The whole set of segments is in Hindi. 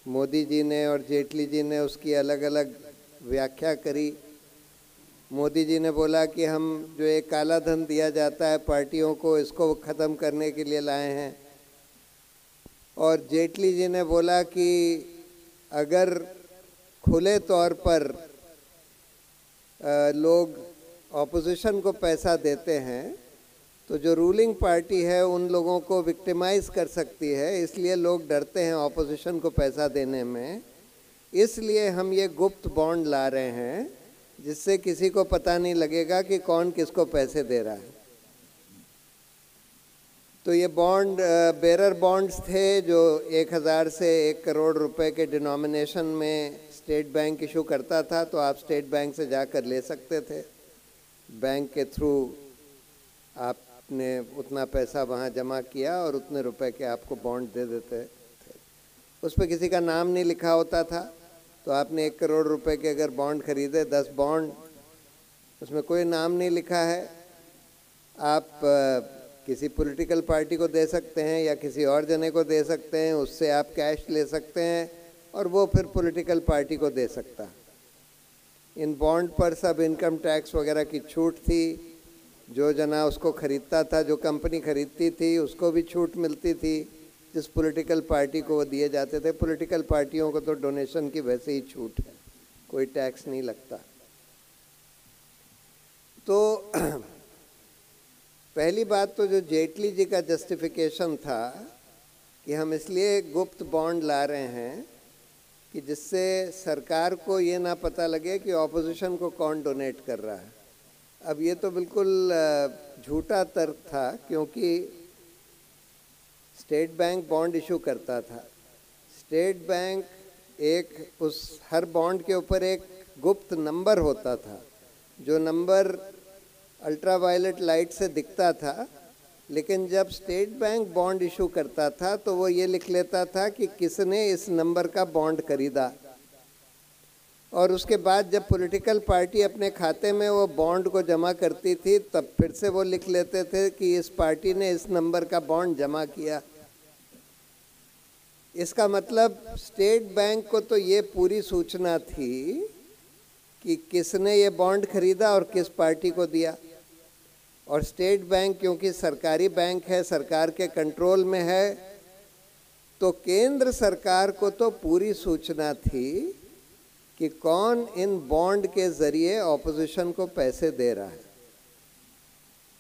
मोदी जी ने और जेटली जी ने उसकी अलग अलग व्याख्या करी। मोदी जी ने बोला कि हम जो एक काला धन दिया जाता है पार्टियों को, इसको ख़त्म करने के लिए लाए हैं। और जेटली जी ने बोला कि अगर खुले तौर पर लोग ऑपोजिशन को पैसा देते हैं तो जो रूलिंग पार्टी है उन लोगों को विक्टिमाइज कर सकती है, इसलिए लोग डरते हैं ऑपोजिशन को पैसा देने में। इसलिए हम ये गुप्त बॉन्ड ला रहे हैं जिससे किसी को पता नहीं लगेगा कि कौन किसको पैसे दे रहा है। तो ये बॉन्ड बेरर बॉन्ड्स थे जो 1000 से 1 करोड़ रुपए के डिनोमिनेशन में स्टेट बैंक इशू करता था, तो आप स्टेट बैंक से जाकर ले सकते थे। बैंक के थ्रू आपने उतना पैसा वहाँ जमा किया और उतने रुपए के आपको बॉन्ड दे देते थे। उस पर किसी का नाम नहीं लिखा होता था, तो आपने 1 करोड़ रुपए के अगर बॉन्ड खरीदे, 10 बॉन्ड, उसमें कोई नाम नहीं लिखा है, आप किसी पॉलिटिकल पार्टी को दे सकते हैं या किसी और जने को दे सकते हैं, उससे आप कैश ले सकते हैं और वो फिर पॉलिटिकल पार्टी को दे सकता है। इन बॉन्ड पर सब इनकम टैक्स वगैरह की छूट थी। जो जना उसको खरीदता था, जो कंपनी खरीदती थी उसको भी छूट मिलती थी जिस पॉलिटिकल पार्टी को वो दिए जाते थे। पॉलिटिकल पार्टियों को तो डोनेशन की वैसे ही छूट है, कोई टैक्स नहीं लगता। तो पहली बात तो जो जेटली जी का जस्टिफिकेशन था कि हम इसलिए गुप्त बॉन्ड ला रहे हैं कि जिससे सरकार को ये ना पता लगे कि ऑपोजिशन को कौन डोनेट कर रहा है। अब ये तो बिल्कुल झूठा तर्क था, क्योंकि स्टेट बैंक बॉन्ड इशू करता था। स्टेट बैंक हर बॉन्ड के ऊपर एक गुप्त नंबर होता था, जो नंबर अल्ट्रावायलेट लाइट से दिखता था। लेकिन जब स्टेट बैंक बॉन्ड इशू करता था तो वो ये लिख लेता था कि किसने इस नंबर का बॉन्ड खरीदा, और उसके बाद जब पॉलिटिकल पार्टी अपने खाते में वो बॉन्ड को जमा करती थी तब फिर से वो लिख लेते थे कि इस पार्टी ने इस नंबर का बॉन्ड जमा किया। इसका मतलब स्टेट बैंक को तो ये पूरी सूचना थी कि किसने ये बॉन्ड खरीदा और किस पार्टी को दिया। और स्टेट बैंक क्योंकि सरकारी बैंक है, सरकार के कंट्रोल में है, तो केंद्र सरकार को तो पूरी सूचना थी कि कौन इन बॉन्ड के ज़रिए ऑपोजिशन को पैसे दे रहा है।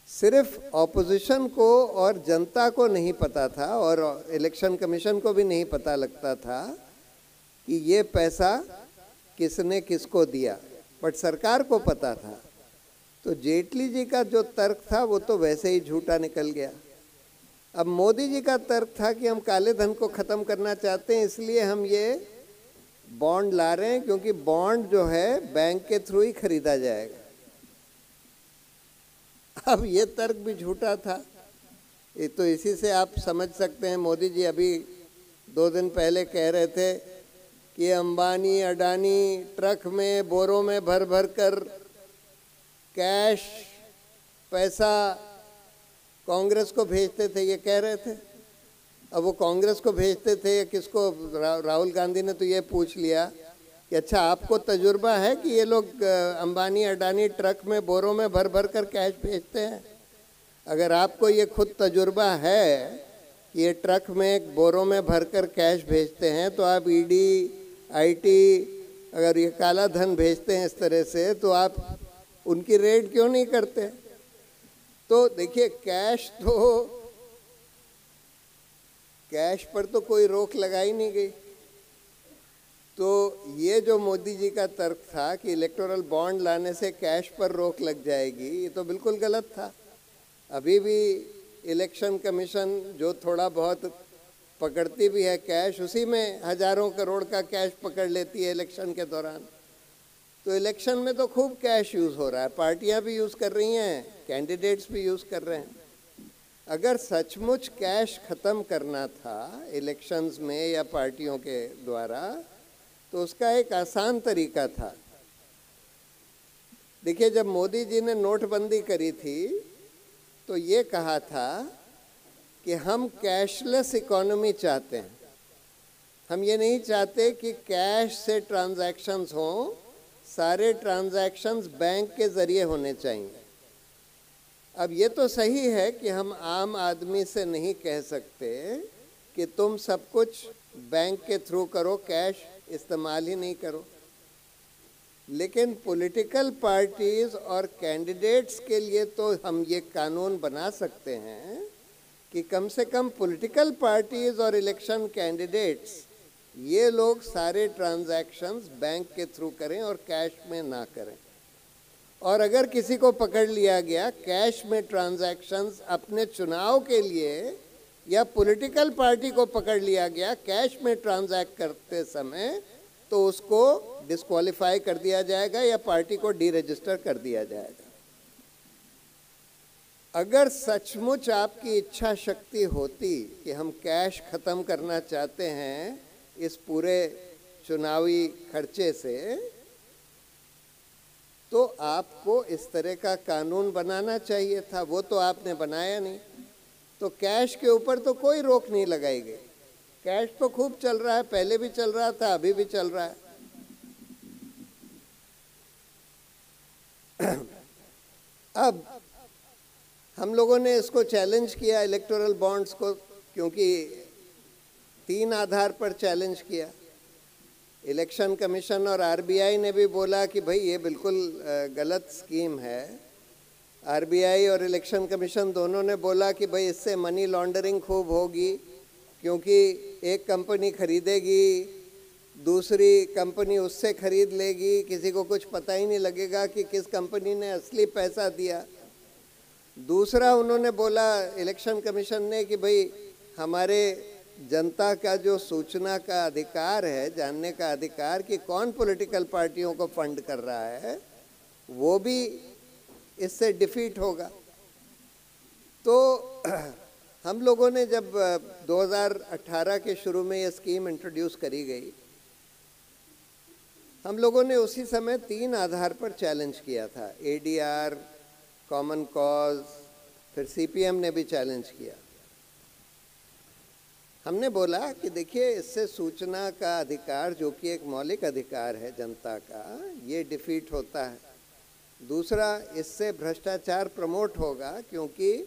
सिर्फ ऑपोजिशन को और जनता को नहीं पता था, और इलेक्शन कमीशन को भी नहीं पता लगता था कि ये पैसा किसने किसको दिया, बट सरकार को पता था। तो जेटली जी का जो तर्क था वो तो वैसे ही झूठा निकल गया। अब मोदी जी का तर्क था कि हम काले धन को ख़त्म करना चाहते हैं, इसलिए हम ये बॉन्ड ला रहे हैं, क्योंकि बॉन्ड जो है बैंक के थ्रू ही खरीदा जाएगा। अब ये तर्क भी झूठा था। ये तो इसी से आप समझ सकते हैं, मोदी जी अभी 2 दिन पहले कह रहे थे कि अंबानी अडानी ट्रक में बोरों में भर भर कर कैश पैसा कांग्रेस को भेजते थे, ये कह रहे थे। अब वो कांग्रेस को भेजते थे या किसको, राहुल गांधी ने तो ये पूछ लिया कि अच्छा आपको तजुर्बा है कि ये लोग अंबानी अडानी ट्रक में बोरों में भर भर कर कैश भेजते हैं? अगर आपको ये खुद तजुर्बा है कि ये ट्रक में बोरों में भर कर कैश भेजते हैं, तो आप ईडी आईटी अगर ये काला धन भेजते हैं इस तरह से, तो आप उनकी रेड क्यों नहीं करते? तो देखिए, कैश पर तो कोई रोक लगाई नहीं गई। तो ये जो मोदी जी का तर्क था कि इलेक्टोरल बॉन्ड लाने से कैश पर रोक लग जाएगी, ये तो बिल्कुल गलत था। अभी भी इलेक्शन कमीशन जो थोड़ा बहुत पकड़ती भी है कैश, उसी में हजारों करोड़ का कैश पकड़ लेती है इलेक्शन के दौरान। तो इलेक्शन में तो खूब कैश यूज़ हो रहा है, पार्टियां भी यूज़ कर रही हैं, कैंडिडेट्स भी यूज़ कर रहे हैं। अगर सचमुच कैश ख़त्म करना था इलेक्शंस में या पार्टियों के द्वारा, तो उसका एक आसान तरीका था। देखिए, जब मोदी जी ने नोटबंदी करी थी तो ये कहा था कि हम कैशलेस इकोनॉमी चाहते हैं। हम ये नहीं चाहते कि कैश से ट्रांजैक्शंस हों, सारे ट्रांजैक्शंस बैंक के ज़रिए होने चाहिए। अब ये तो सही है कि हम आम आदमी से नहीं कह सकते कि तुम सब कुछ बैंक के थ्रू करो, कैश इस्तेमाल ही नहीं करो, लेकिन पॉलिटिकल पार्टीज और कैंडिडेट्स के लिए तो हम ये कानून बना सकते हैं कि कम से कम पॉलिटिकल पार्टीज और इलेक्शन कैंडिडेट्स ये लोग सारे ट्रांजैक्शंस बैंक के थ्रू करें और कैश में ना करें। और अगर किसी को पकड़ लिया गया कैश में ट्रांजैक्शंस अपने चुनाव के लिए, या पॉलिटिकल पार्टी को पकड़ लिया गया कैश में ट्रांजैक्ट करते समय, तो उसको डिस्क्वालीफाई कर दिया जाएगा या पार्टी को डीरजिस्टर कर दिया जाएगा। अगर सचमुच आपकी इच्छा शक्ति होती कि हम कैश ख़त्म करना चाहते हैं इस पूरे चुनावी खर्चे से, तो आपको इस तरह का कानून बनाना चाहिए था। वो तो आपने बनाया नहीं। तो कैश के ऊपर तो कोई रोक नहीं लगाई गई। कैश तो खूब चल रहा है, पहले भी चल रहा था, अभी भी चल रहा है। अब हम लोगों ने इसको चैलेंज किया, इलेक्टोरल बॉन्ड्स को, क्योंकि 3 आधार पर चैलेंज किया। इलेक्शन कमीशन और आरबीआई ने भी बोला कि भाई ये बिल्कुल गलत स्कीम है। आरबीआई और इलेक्शन कमीशन दोनों ने बोला कि भाई इससे मनी लॉन्ड्रिंग खूब होगी, क्योंकि एक कंपनी खरीदेगी, दूसरी कंपनी उससे खरीद लेगी, किसी को कुछ पता ही नहीं लगेगा कि किस कंपनी ने असली पैसा दिया। दूसरा उन्होंने बोला, इलेक्शन कमीशन ने, कि भाई हमारे जनता का जो सूचना का अधिकार है, जानने का अधिकार कि कौन पॉलिटिकल पार्टियों को फंड कर रहा है, वो भी इससे डिफीट होगा। तो हम लोगों ने जब 2018 के शुरू में ये स्कीम इंट्रोड्यूस करी गई, हम लोगों ने उसी समय 3 आधार पर चैलेंज किया था। एडीआर, कॉमन कॉज, फिर सीपीएम ने भी चैलेंज किया। हमने बोला कि देखिए, इससे सूचना का अधिकार, जो कि एक मौलिक अधिकार है जनता का, ये डिफीट होता है। दूसरा, इससे भ्रष्टाचार प्रमोट होगा, क्योंकि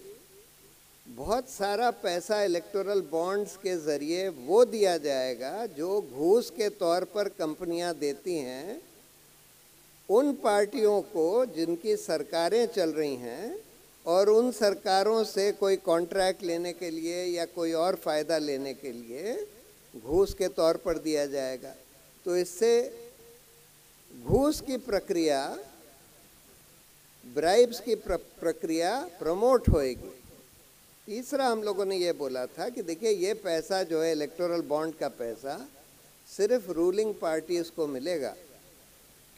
बहुत सारा पैसा इलेक्टोरल बॉन्ड्स के ज़रिए वो दिया जाएगा जो घूस के तौर पर कंपनियां देती हैं उन पार्टियों को जिनकी सरकारें चल रही हैं, और उन सरकारों से कोई कॉन्ट्रैक्ट लेने के लिए या कोई और फ़ायदा लेने के लिए घूस के तौर पर दिया जाएगा। तो इससे घूस की प्रक्रिया, ब्राइब्स की प्रक्रिया प्रमोट होएगी। तीसरा, हम लोगों ने ये बोला था कि देखिए, ये पैसा जो है इलेक्टोरल बॉन्ड का पैसा सिर्फ रूलिंग पार्टीज़ को मिलेगा,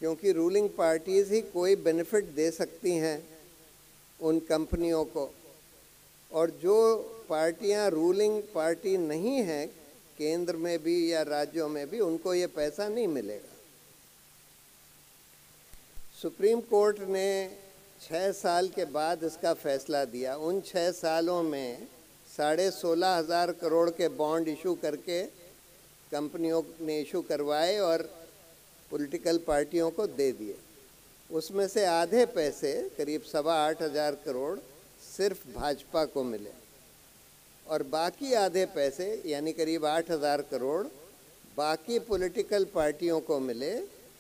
क्योंकि रूलिंग पार्टीज़ ही कोई बेनिफिट दे सकती हैं उन कंपनियों को, और जो पार्टियां रूलिंग पार्टी नहीं हैं केंद्र में भी या राज्यों में भी, उनको ये पैसा नहीं मिलेगा। सुप्रीम कोर्ट ने 6 साल के बाद इसका फैसला दिया। उन 6 सालों में 16,500 करोड़ के बॉन्ड इशू करके कंपनियों ने इशू करवाए और पॉलिटिकल पार्टियों को दे दिए। उसमें से आधे पैसे, करीब 8,25,000 करोड़, सिर्फ भाजपा को मिले, और बाकी आधे पैसे, यानी करीब 8,000 करोड़, बाकी पॉलिटिकल पार्टियों को मिले,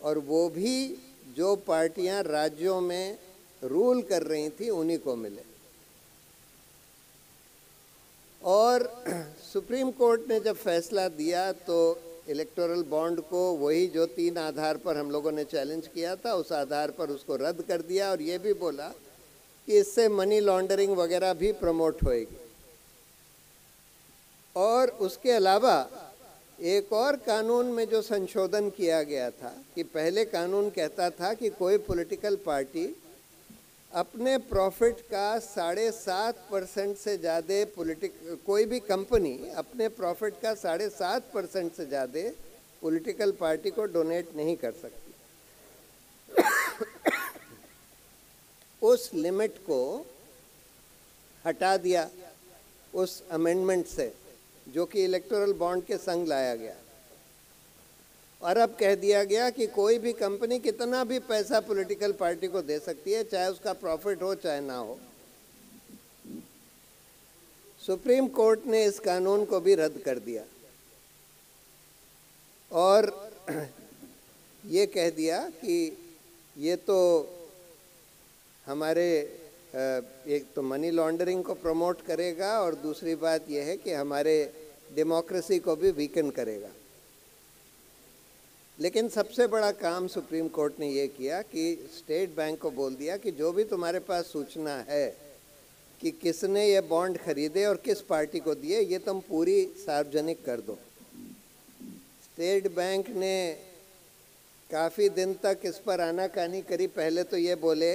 और वो भी जो पार्टियां राज्यों में रूल कर रही थी उन्हीं को मिले। और सुप्रीम कोर्ट ने जब फैसला दिया तो इलेक्टोरल बॉन्ड को, वही जो 3 आधार पर हम लोगों ने चैलेंज किया था, उस आधार पर उसको रद्द कर दिया, और ये भी बोला कि इससे मनी लॉन्ड्रिंग वगैरह भी प्रमोट होएगी। और उसके अलावा एक और कानून में जो संशोधन किया गया था, कि पहले कानून कहता था कि कोई पॉलिटिकल पार्टी अपने प्रॉफिट का 7.5% से ज़्यादा, कोई भी कंपनी अपने प्रॉफिट का 7.5% से ज़्यादा पॉलिटिकल पार्टी को डोनेट नहीं कर सकती। उस लिमिट को हटा दिया उस अमेंडमेंट से, जो कि इलेक्टोरल बॉन्ड के संग लाया गया। और अब कह दिया गया कि कोई भी कंपनी कितना भी पैसा पॉलिटिकल पार्टी को दे सकती है, चाहे उसका प्रॉफिट हो चाहे ना हो। सुप्रीम कोर्ट ने इस कानून को भी रद्द कर दिया और ये कह दिया कि ये तो हमारे एक तो मनी लॉन्ड्रिंग को प्रमोट करेगा और दूसरी बात यह है कि हमारे डेमोक्रेसी को भी वीकन करेगा। लेकिन सबसे बड़ा काम सुप्रीम कोर्ट ने ये किया कि स्टेट बैंक को बोल दिया कि जो भी तुम्हारे पास सूचना है कि किसने ये बॉन्ड खरीदे और किस पार्टी को दिए, ये तुम पूरी सार्वजनिक कर दो। स्टेट बैंक ने काफ़ी दिन तक इस पर आनाकानी करी। पहले तो ये बोले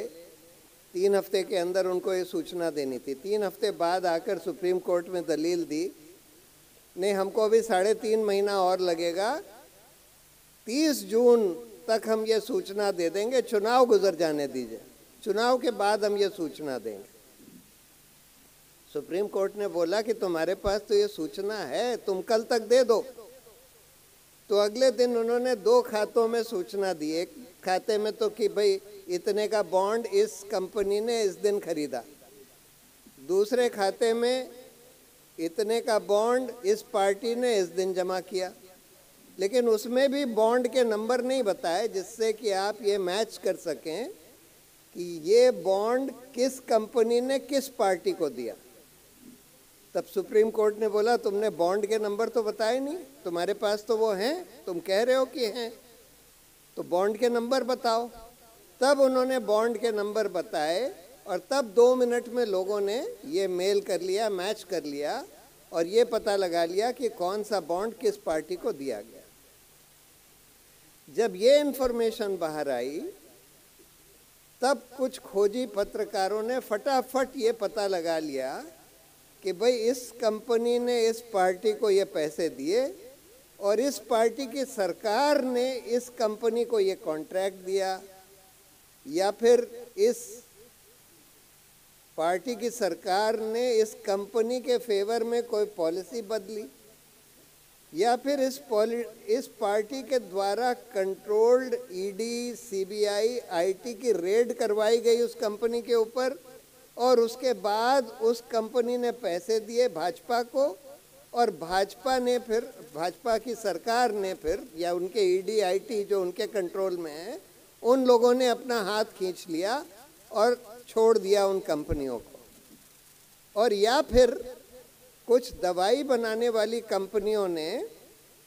3 हफ्ते के अंदर उनको ये सूचना देनी थी। 3 हफ्ते बाद आकर सुप्रीम कोर्ट में दलील दी, नहीं हमको अभी 3.5 महीना और लगेगा, 30 जून तक हम ये सूचना दे देंगे, चुनाव गुजर जाने दीजिए, चुनाव के बाद हम ये सूचना देंगे। सुप्रीम कोर्ट ने बोला कि तुम्हारे पास तो ये सूचना है, तुम कल तक दे दो। तो अगले दिन उन्होंने 2 खातों में सूचना दी। एक खाते में तो कि भाई इतने का बॉन्ड इस कंपनी ने इस दिन खरीदा, दूसरे खाते में इतने का बॉन्ड इस पार्टी ने इस दिन जमा किया। लेकिन उसमें भी बॉन्ड के नंबर नहीं बताए जिससे कि आप ये मैच कर सकें कि ये बॉन्ड किस कंपनी ने किस पार्टी को दिया। तब सुप्रीम कोर्ट ने बोला तुमने बॉन्ड के नंबर तो बताए नहीं, तुम्हारे पास तो वो हैं, तुम कह रहे हो कि हैं, तो बॉन्ड के नंबर बताओ। तब उन्होंने बॉन्ड के नंबर बताए और तब 2 मिनट में लोगों ने ये मेल कर लिया, मैच कर लिया और ये पता लगा लिया कि कौन सा बॉन्ड किस पार्टी को दिया गया। जब ये इन्फॉर्मेशन बाहर आई तब कुछ खोजी पत्रकारों ने फटाफट ये पता लगा लिया कि भाई इस कंपनी ने इस पार्टी को ये पैसे दिए और इस पार्टी की सरकार ने इस कंपनी को ये कॉन्ट्रैक्ट दिया, या फिर इस पार्टी की सरकार ने इस कंपनी के फेवर में कोई पॉलिसी बदली, या फिर इस पार्टी के द्वारा कंट्रोल्ड ईडी, सीबीआई, आईटी की रेड करवाई गई उस कंपनी के ऊपर और उसके बाद उस कंपनी ने पैसे दिए भाजपा को और भाजपा की सरकार ने फिर, या उनके ईडी, आईटी जो उनके कंट्रोल में है, उन लोगों ने अपना हाथ खींच लिया और छोड़ दिया उन कंपनियों को। और या फिर कुछ दवाई बनाने वाली कंपनियों ने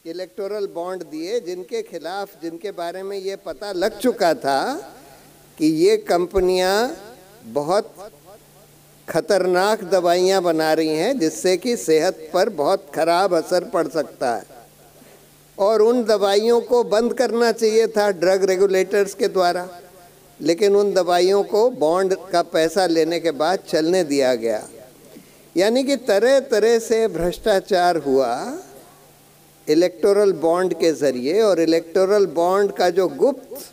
इलेक्टोरल बॉन्ड दिए जिनके खिलाफ, जिनके बारे में ये पता लग चुका था कि ये कंपनियां बहुत खतरनाक दवाइयां बना रही हैं जिससे कि सेहत पर बहुत खराब असर पड़ सकता है, और उन दवाइयों को बंद करना चाहिए था ड्रग रेगुलेटर्स के द्वारा, लेकिन उन दवाइयों को बॉन्ड का पैसा लेने के बाद चलने दिया गया। यानी कि तरह तरह से भ्रष्टाचार हुआ इलेक्टोरल बॉन्ड के ज़रिए, और इलेक्टोरल बॉन्ड का जो गुप्त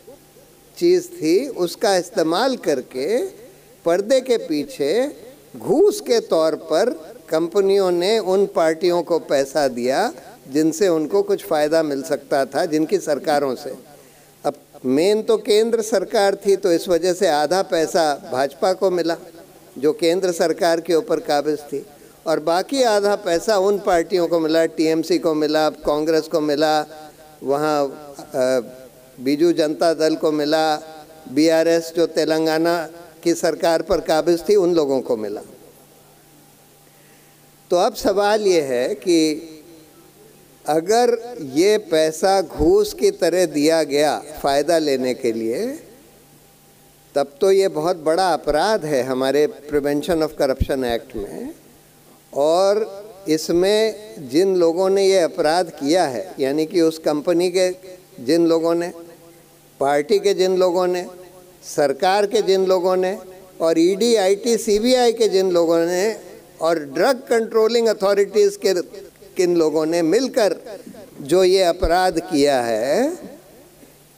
चीज़ थी उसका इस्तेमाल करके पर्दे के पीछे घूस के तौर पर कंपनियों ने उन पार्टियों को पैसा दिया जिनसे उनको कुछ फ़ायदा मिल सकता था, जिनकी सरकारों से। अब मेन तो केंद्र सरकार थी तो इस वजह से आधा पैसा भाजपा को मिला जो केंद्र सरकार के ऊपर काबिज थी, और बाकी आधा पैसा उन पार्टियों को मिला, टीएमसी को मिला, कांग्रेस को मिला, वहाँ बीजू जनता दल को मिला, बीआरएस जो तेलंगाना की सरकार पर काबिज थी उन लोगों को मिला। तो अब सवाल ये है कि अगर ये पैसा घूस की तरह दिया गया फ़ायदा लेने के लिए, तब तो ये बहुत बड़ा अपराध है हमारे प्रिवेंशन ऑफ करप्शन एक्ट में, और इसमें जिन लोगों ने ये अपराध किया है, यानी कि उस कंपनी के जिन लोगों ने, पार्टी के जिन लोगों ने, सरकार के जिन लोगों ने, और ईडी, आईटी, सीबीआई के जिन लोगों ने, और ड्रग कंट्रोलिंग अथॉरिटीज़ के किन लोगों ने मिलकर जो ये अपराध किया है,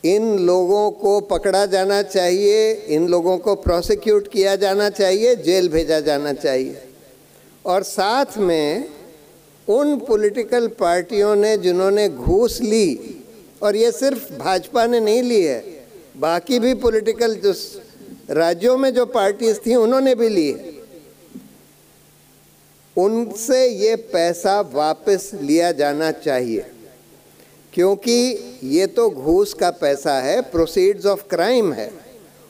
इन लोगों को पकड़ा जाना चाहिए, इन लोगों को प्रोसिक्यूट किया जाना चाहिए, जेल भेजा जाना चाहिए। और साथ में उन पॉलिटिकल पार्टियों ने जिन्होंने घूस ली और ये सिर्फ भाजपा ने नहीं ली है, बाकी भी पॉलिटिकल जो राज्यों में जो पार्टीज थी उन्होंने भी ली है। उनसे ये पैसा वापस लिया जाना चाहिए, क्योंकि ये तो घूस का पैसा है, प्रोसीड्स ऑफ क्राइम है,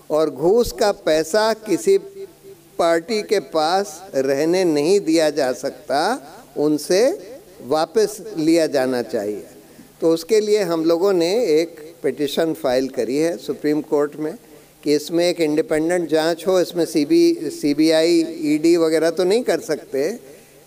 और घूस का पैसा किसी पार्टी के पास रहने नहीं दिया जा सकता, उनसे वापस लिया जाना चाहिए। तो उसके लिए हम लोगों ने एक पिटीशन फाइल करी है सुप्रीम कोर्ट में कि इसमें एक इंडिपेंडेंट जांच हो। इसमें सीबीआई, ईडी वगैरह तो नहीं कर सकते,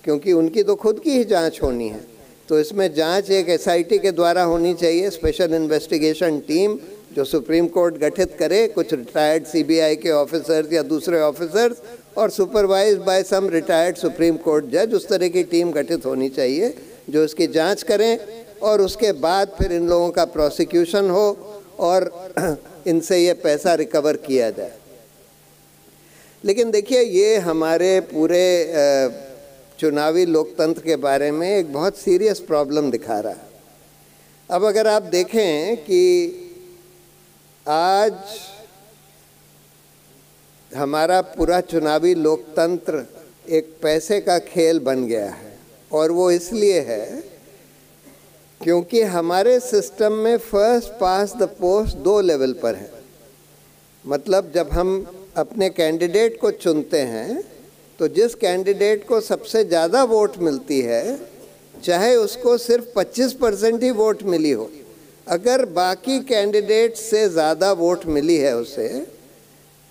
क्योंकि उनकी तो खुद की ही जांच होनी है। तो इसमें जांच एक एसआईटी के द्वारा होनी चाहिए, स्पेशल इन्वेस्टिगेशन टीम, जो सुप्रीम कोर्ट गठित करे, कुछ रिटायर्ड सीबीआई के ऑफिसर्स या दूसरे ऑफिसर्स, और supervise by some retired supreme court जज। उस तरह की टीम गठित होनी चाहिए जो इसकी जांच करें, और उसके बाद फिर इन लोगों का प्रोसिक्यूशन हो और इनसे ये पैसा रिकवर किया जाए। लेकिन देखिए, ये हमारे पूरे चुनावी लोकतंत्र के बारे में एक बहुत सीरियस प्रॉब्लम दिखा रहा है। अब अगर आप देखें कि आज हमारा पूरा चुनावी लोकतंत्र एक पैसे का खेल बन गया है, और वो इसलिए है क्योंकि हमारे सिस्टम में first pass the post 2 level पर है। मतलब जब हम अपने कैंडिडेट को चुनते हैं तो जिस कैंडिडेट को सबसे ज़्यादा वोट मिलती है, चाहे उसको सिर्फ 25% ही वोट मिली हो, अगर बाकी कैंडिडेट से ज़्यादा वोट मिली है उसे,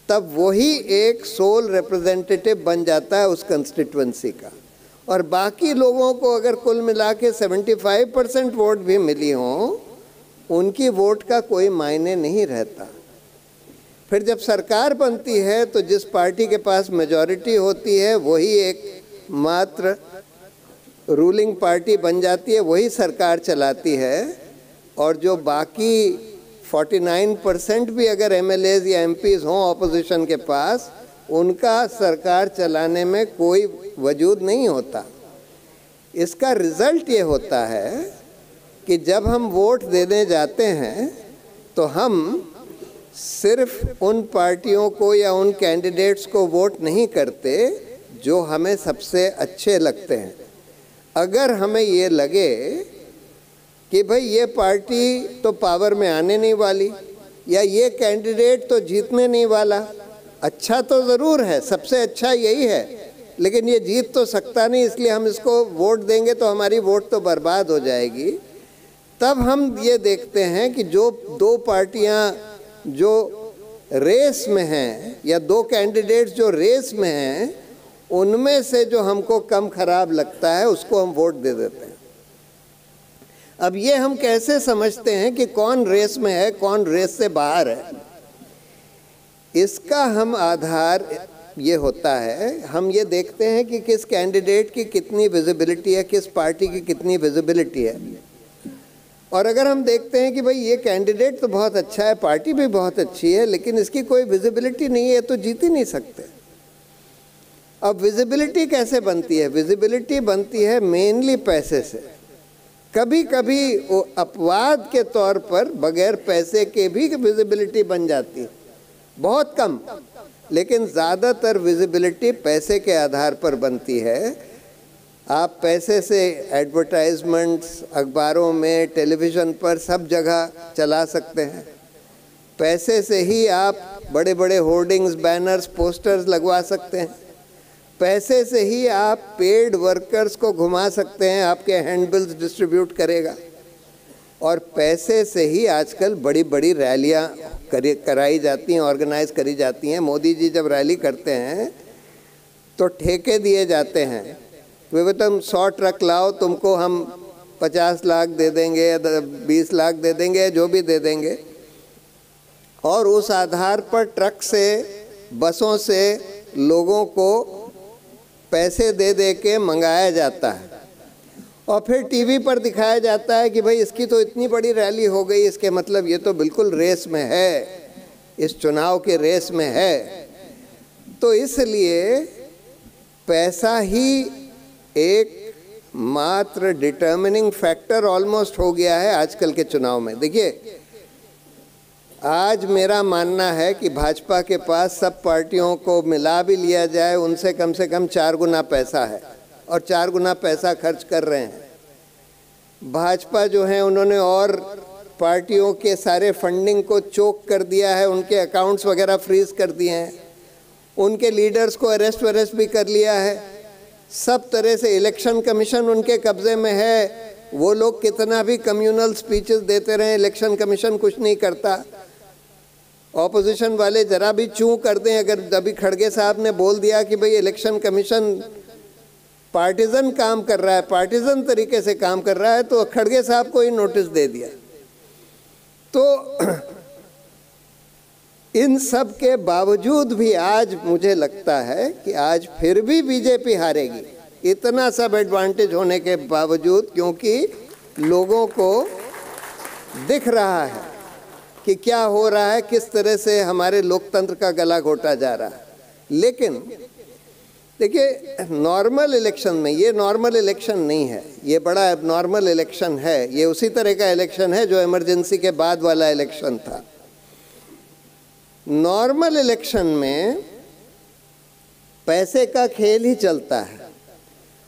तब वही एक सोल रिप्रेजेंटेटिव बन जाता है उस कंस्टिट्यूएंसी का। और बाकी लोगों को अगर कुल मिला के 75% वोट भी मिली हो, उनकी वोट का कोई मायने नहीं रहता। फिर जब सरकार बनती है तो जिस पार्टी के पास मेजॉरिटी होती है वही एक मात्र रूलिंग पार्टी बन जाती है, वही सरकार चलाती है, और जो बाकी 49% भी अगर एमएलएज या एमपीज हों ऑपोजिशन के पास, उनका सरकार चलाने में कोई वजूद नहीं होता। इसका रिजल्ट ये होता है कि जब हम वोट देने जाते हैं तो हम सिर्फ उन पार्टियों को या उन कैंडिडेट्स को वोट नहीं करते जो हमें सबसे अच्छे लगते हैं। अगर हमें ये लगे कि भाई ये पार्टी तो पावर में आने नहीं वाली, या ये कैंडिडेट तो जीतने नहीं वाला, अच्छा तो ज़रूर है, सबसे अच्छा यही है, लेकिन ये जीत तो सकता नहीं, इसलिए हम इसको वोट देंगे तो हमारी वोट तो बर्बाद हो जाएगी, तब हम ये देखते हैं कि जो 2 पार्टियां जो रेस में हैं, या 2 कैंडिडेट्स जो रेस में हैं, उनमें से जो हमको कम खराब लगता है उसको हम वोट दे देते हैं। अब ये हम कैसे समझते हैं कि कौन रेस में है, कौन रेस से बाहर है? इसका हम आधार ये होता है, हम ये देखते हैं कि किस कैंडिडेट की कितनी विजिबिलिटी है, किस पार्टी की कितनी विजिबिलिटी है। और अगर हम देखते हैं कि भाई ये कैंडिडेट तो बहुत अच्छा है, पार्टी भी बहुत अच्छी है, लेकिन इसकी कोई विजिबिलिटी नहीं है, तो जीत ही नहीं सकते। अब विजिबिलिटी कैसे बनती है? विजिबिलिटी बनती है मेनली पैसे से। कभी कभी वो अपवाद के तौर पर बगैर पैसे के भी विजिबिलिटी बन जाती है, बहुत कम, लेकिन ज़्यादातर विजिबिलिटी पैसे के आधार पर बनती है। आप पैसे से एडवर्टाइजमेंट्स अखबारों में, टेलीविज़न पर, सब जगह चला सकते हैं। पैसे से ही आप बड़े बड़े होर्डिंग्स, बैनर्स, पोस्टर्स लगवा सकते हैं। पैसे से ही आप पेड वर्कर्स को घुमा सकते हैं, आपके हैंडबिल्स डिस्ट्रीब्यूट करेगा। और पैसे से ही आजकल बड़ी बड़ी रैलियां कराई जाती हैं, ऑर्गेनाइज करी जाती हैं। मोदी जी जब रैली करते हैं तो ठेके दिए जाते हैं, वे तुम 100 ट्रक लाओ, तुमको हम 50 लाख दे देंगे या 20 लाख दे देंगे, जो भी दे देंगे। और उस आधार पर ट्रक से, बसों से लोगों को पैसे दे दे के मंगाया जाता है, और फिर टीवी पर दिखाया जाता है कि भाई इसकी तो इतनी बड़ी रैली हो गई, इसके मतलब ये तो बिल्कुल रेस में है, इस चुनाव के रेस में है। तो इसलिए पैसा ही एक मात्र डिटर्मिनिंग फैक्टर ऑलमोस्ट हो गया है आजकल के चुनाव में। देखिए, आज मेरा मानना है कि भाजपा के पास सब पार्टियों को मिला भी लिया जाए उनसे कम से कम 4 गुना पैसा है और 4 गुना पैसा खर्च कर रहे हैं। भाजपा जो है उन्होंने और पार्टियों के सारे फंडिंग को चोक कर दिया है, उनके अकाउंट्स वगैरह फ्रीज कर दिए हैं, उनके लीडर्स को अरेस्ट भी कर लिया है। सब तरह से इलेक्शन कमीशन उनके कब्जे में है। वो लोग कितना भी कम्युनल स्पीचेस देते रहे, इलेक्शन कमीशन कुछ नहीं करता। ऑपोजिशन वाले जरा भी चूं कर दें, अगर अभी खड़गे साहब ने बोल दिया कि भाई इलेक्शन कमीशन पार्टिजन काम कर रहा है, पार्टिजन तरीके से काम कर रहा है, तो खड़गे साहब को ही नोटिस दे दिया। तो इन सब के बावजूद भी आज मुझे लगता है कि आज फिर भी बीजेपी हारेगी, इतना सब एडवांटेज होने के बावजूद, क्योंकि लोगों को दिख रहा है कि क्या हो रहा है, किस तरह से हमारे लोकतंत्र का गला घोटा जा रहा है। लेकिन देखिए, नॉर्मल इलेक्शन में, ये नॉर्मल इलेक्शन नहीं है, ये बड़ा एबनॉर्मल इलेक्शन है। ये उसी तरह का इलेक्शन है जो इमरजेंसी के बाद वाला इलेक्शन था। नॉर्मल इलेक्शन में पैसे का खेल ही चलता है,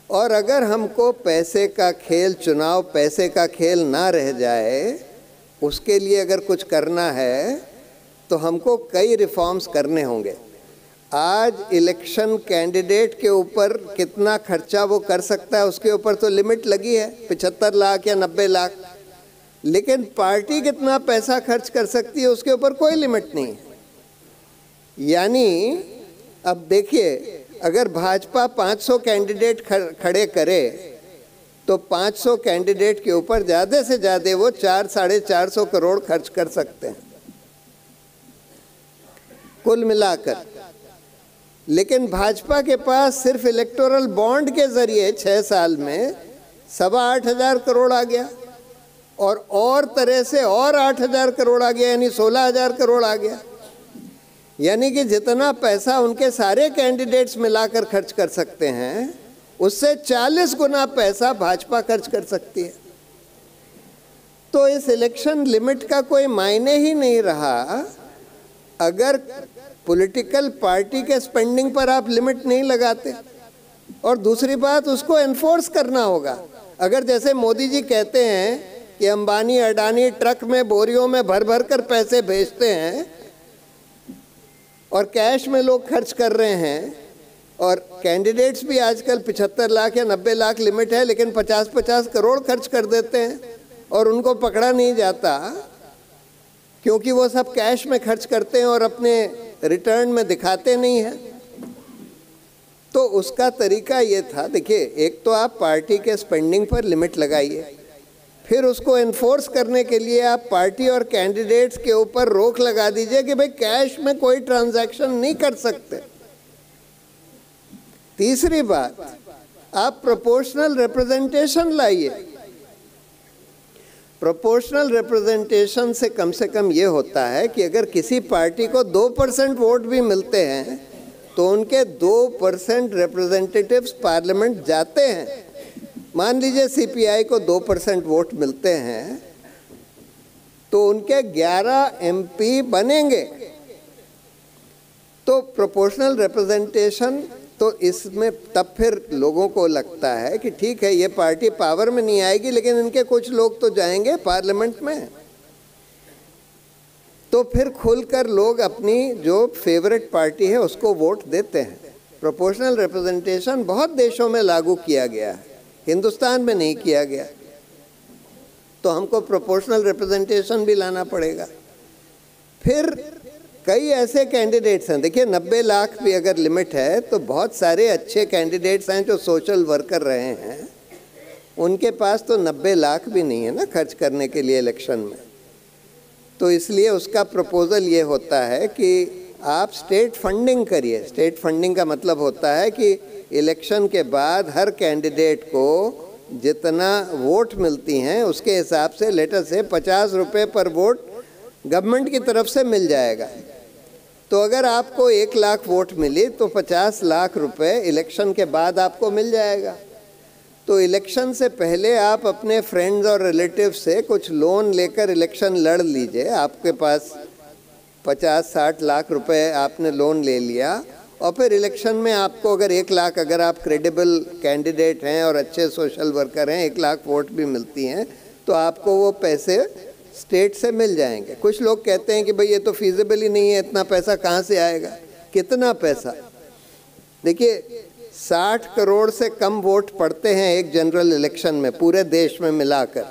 और अगर हमको पैसे का खेल, चुनाव पैसे का खेल ना रह जाए, उसके लिए अगर कुछ करना है तो हमको कई रिफॉर्म्स करने होंगे। आज इलेक्शन कैंडिडेट के ऊपर कितना खर्चा वो कर सकता है उसके ऊपर तो लिमिट लगी है, 75 लाख या 90 लाख, लेकिन पार्टी कितना पैसा खर्च कर सकती है उसके ऊपर कोई लिमिट नहीं है। यानी अब देखिए, अगर भाजपा 500 कैंडिडेट खड़े करे तो 500 कैंडिडेट के ऊपर ज़्यादा से ज़्यादा वो 400-450 करोड़ खर्च कर सकते हैं कुल मिलाकर। लेकिन भाजपा के पास सिर्फ इलेक्टोरल बॉन्ड के जरिए 6 साल में 8,500 करोड़ आ गया, और तरह से और 8,000 करोड़ आ गया, यानी 16,000 करोड़ आ गया। यानी कि जितना पैसा उनके सारे कैंडिडेट्स मिलाकर खर्च कर सकते हैं, उससे 40 गुना पैसा भाजपा खर्च कर सकती है। तो इस इलेक्शन लिमिट का कोई मायने ही नहीं रहा अगर पॉलिटिकल पार्टी के स्पेंडिंग पर आप लिमिट नहीं लगाते। और दूसरी बात, उसको एनफोर्स करना होगा। अगर जैसे मोदी जी कहते हैं कि अंबानी अडानी ट्रक में बोरियों में भर भर कर पैसे भेजते हैं और कैश में लोग खर्च कर रहे हैं, और कैंडिडेट्स भी आजकल 75 लाख या 90 लाख लिमिट है, लेकिन 50-50 करोड़ खर्च कर देते हैं और उनको पकड़ा नहीं जाता क्योंकि वो सब कैश में खर्च करते हैं और अपने रिटर्न में दिखाते नहीं हैं। तो उसका तरीका ये था, देखिए, एक तो आप पार्टी के स्पेंडिंग पर लिमिट लगाइए, फिर उसको एनफोर्स करने के लिए आप पार्टी और कैंडिडेट्स के ऊपर रोक लगा दीजिए कि भाई कैश में कोई ट्रांजैक्शन नहीं कर सकते। तीसरी बात, आप प्रोपोर्शनल रिप्रेजेंटेशन लाइए। प्रोपोर्शनल रिप्रेजेंटेशन से कम ये होता है कि अगर किसी पार्टी को 2% वोट भी मिलते हैं तो उनके 2% रिप्रेजेंटेटिव्स पार्लियामेंट जाते हैं। मान लीजिए सीपीआई को 2% वोट मिलते हैं तो उनके 11 एमपी बनेंगे। तो प्रोपोर्शनल रिप्रेजेंटेशन, तो इसमें तब फिर लोगों को लगता है कि ठीक है, ये पार्टी पावर में नहीं आएगी लेकिन इनके कुछ लोग तो जाएंगे पार्लियामेंट में। तो फिर खुलकर लोग अपनी जो फेवरेट पार्टी है उसको वोट देते हैं। प्रोपोर्शनल रिप्रेजेंटेशन बहुत देशों में लागू किया गया है, हिंदुस्तान में नहीं किया गया, तो हमको प्रोपोर्शनल रिप्रेजेंटेशन भी लाना पड़ेगा। फिर कई ऐसे कैंडिडेट्स हैं, देखिए 90 लाख भी अगर लिमिट है तो बहुत सारे अच्छे कैंडिडेट्स हैं जो सोशल वर्कर रहे हैं, उनके पास तो 90 लाख भी नहीं है ना खर्च करने के लिए इलेक्शन में। तो इसलिए उसका प्रपोजल ये होता है कि आप स्टेट फंडिंग करिए। स्टेट फंडिंग का मतलब होता है कि इलेक्शन के बाद हर कैंडिडेट को जितना वोट मिलती हैं उसके हिसाब से, लेटर से 50 रुपये पर वोट गवर्नमेंट की तरफ से मिल जाएगा। तो अगर आपको 1 लाख वोट मिली तो 50 लाख रुपए इलेक्शन के बाद आपको मिल जाएगा। तो इलेक्शन से पहले आप अपने फ्रेंड्स और रिलेटिव से कुछ लोन लेकर इलेक्शन लड़ लीजिए। आपके पास 50-60 लाख रुपए आपने लोन ले लिया और फिर इलेक्शन में आपको अगर 1 लाख, अगर आप क्रेडिबल कैंडिडेट हैं और अच्छे सोशल वर्कर हैं, 1 लाख वोट भी मिलती हैं तो आपको वो पैसे स्टेट से मिल जाएंगे। कुछ लोग कहते हैं कि भाई ये तो फीजिबल ही नहीं है, इतना पैसा कहाँ से आएगा, कितना पैसा। देखिए 60 करोड़ से कम वोट पड़ते हैं एक जनरल इलेक्शन में पूरे देश में मिलाकर।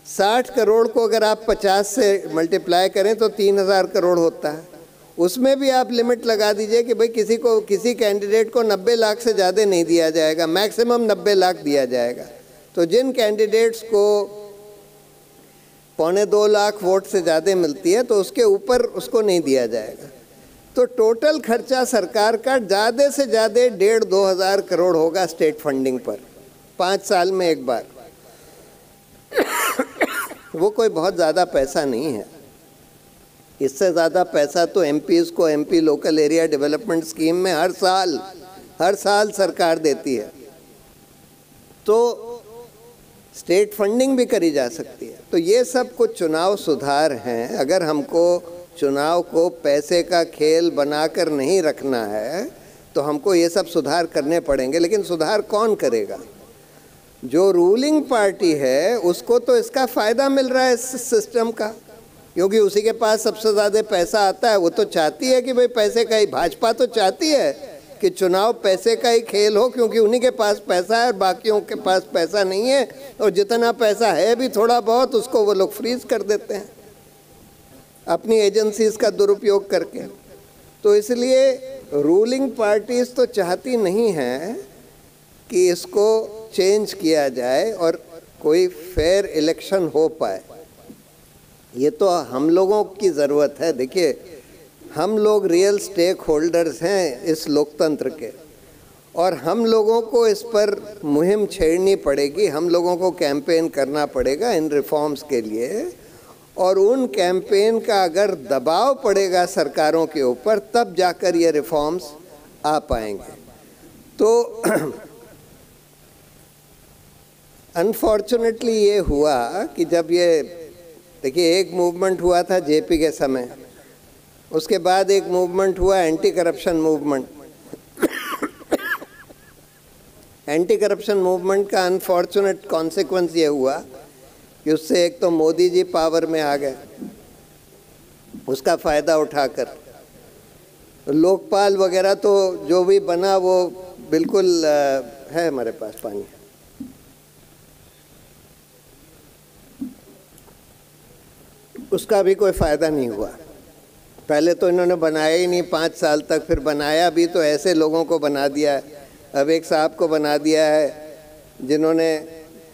60 करोड़ को अगर आप 50 से मल्टीप्लाई करें तो 3000 करोड़ होता है। उसमें भी आप लिमिट लगा दीजिए कि भाई किसी कैंडिडेट को 90 लाख से ज़्यादा नहीं दिया जाएगा, मैक्सिमम 90 लाख दिया जाएगा। तो जिन कैंडिडेट्स को 1.25 लाख वोट से ज़्यादा मिलती है तो उसके ऊपर उसको नहीं दिया जाएगा। तो टोटल खर्चा सरकार का ज़्यादा से ज़्यादा 1.5-2 हज़ार करोड़ होगा स्टेट फंडिंग पर 5 साल में एक बार। वो कोई बहुत ज़्यादा पैसा नहीं है। इससे ज़्यादा पैसा तो एमपीज़ को MP local area development scheme में हर साल सरकार देती है। तो स्टेट फंडिंग भी करी जा सकती है। तो ये सब कुछ चुनाव सुधार हैं। अगर हमको चुनाव को पैसे का खेल बनाकर नहीं रखना है तो हमको ये सब सुधार करने पड़ेंगे। लेकिन सुधार कौन करेगा? जो रूलिंग पार्टी है उसको तो इसका फ़ायदा मिल रहा है इस सिस्टम का, क्योंकि उसी के पास सबसे ज़्यादा पैसा आता है। वो तो चाहती है कि भाई पैसे का ही, भाजपा तो चाहती है कि चुनाव पैसे का ही खेल हो, क्योंकि उन्हीं के पास पैसा है और बाकियों के पास पैसा नहीं है। और जितना पैसा है भी थोड़ा बहुत उसको वो लोग फ्रीज कर देते हैं अपनी एजेंसीज का दुरुपयोग करके। तो इसलिए रूलिंग पार्टीज तो चाहती नहीं हैं कि इसको चेंज किया जाए और कोई फेयर इलेक्शन हो पाए। ये तो हम लोगों की ज़रूरत है। देखिए हम लोग रियल स्टेक होल्डर्स हैं इस लोकतंत्र के, और हम लोगों को इस पर मुहिम छेड़नी पड़ेगी। हम लोगों को कैंपेन करना पड़ेगा इन रिफॉर्म्स के लिए, और उन कैंपेन का अगर दबाव पड़ेगा सरकारों के ऊपर तब जाकर ये रिफॉर्म्स आ पाएंगे। तो अनफॉर्चुनेटली ये हुआ कि जब ये, देखिए एक मूवमेंट हुआ था जेपी के समय, उसके बाद एक मूवमेंट हुआ anti corruption movement. Anti corruption movement का अनफॉर्चुनेट कॉन्सिक्वेंस ये हुआ कि उससे एक तो मोदी जी पावर में आ गए, उसका फ़ायदा उठाकर। लोकपाल वगैरह तो जो भी बना वो बिल्कुल है हमारे पास पानी, उसका भी कोई फ़ायदा नहीं हुआ। पहले तो इन्होंने बनाया ही नहीं 5 साल तक, फिर बनाया भी तो ऐसे लोगों को बना दिया है। अब एक साहब को बना दिया है जिन्होंने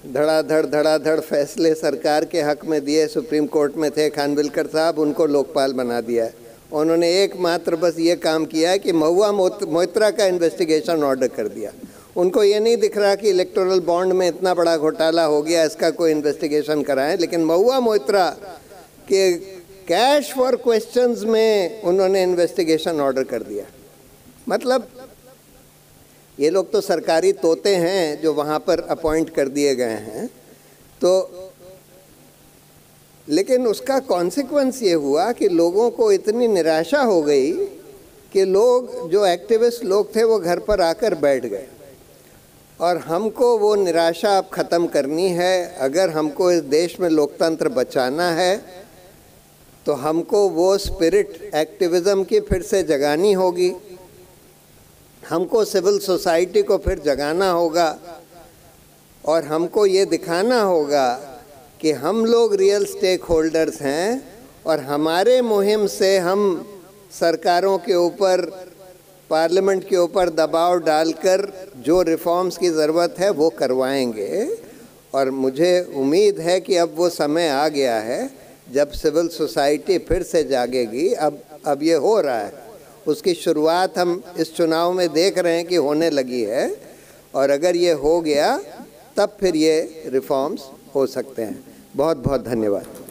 धड़ाधड़ फैसले सरकार के हक में दिए, सुप्रीम कोर्ट में थे खानविलकर साहब, उनको लोकपाल बना दिया है। उन्होंने एकमात्र बस ये काम किया है कि महुआ मोइत्रा का इन्वेस्टिगेशन ऑर्डर कर दिया। उनको ये नहीं दिख रहा कि इलेक्टोरल बॉन्ड में इतना बड़ा घोटाला हो गया, इसका कोई इन्वेस्टिगेशन कराएं, लेकिन महुआ मोइत्रा के कैश फॉर क्वेश्चंस में उन्होंने इन्वेस्टिगेशन ऑर्डर कर दिया। मतलब ये लोग तो सरकारी तोते हैं जो वहाँ पर अपॉइंट कर दिए गए हैं। तो लेकिन उसका कॉन्सिक्वेंस ये हुआ कि लोगों को इतनी निराशा हो गई कि लोग, जो एक्टिविस्ट लोग थे, वो घर पर आकर बैठ गए। और हमको वो निराशा अब ख़त्म करनी है। अगर हमको इस देश में लोकतंत्र बचाना है तो हमको वो स्पिरिट एक्टिविज़म की फिर से जगानी होगी। हमको सिविल सोसाइटी को फिर जगाना होगा और हमको ये दिखाना होगा कि हम लोग रियल स्टेक होल्डर्स हैं और हमारे मुहिम से हम सरकारों के ऊपर, पार्लियामेंट के ऊपर दबाव डालकर जो रिफॉर्म्स की ज़रूरत है वो करवाएंगे। और मुझे उम्मीद है कि अब वो समय आ गया है जब सिविल सोसाइटी फिर से जागेगी। अब ये हो रहा है, उसकी शुरुआत हम इस चुनाव में देख रहे हैं कि होने लगी है, और अगर ये हो गया तब फिर ये रिफॉर्म्स हो सकते हैं। बहुत बहुत धन्यवाद।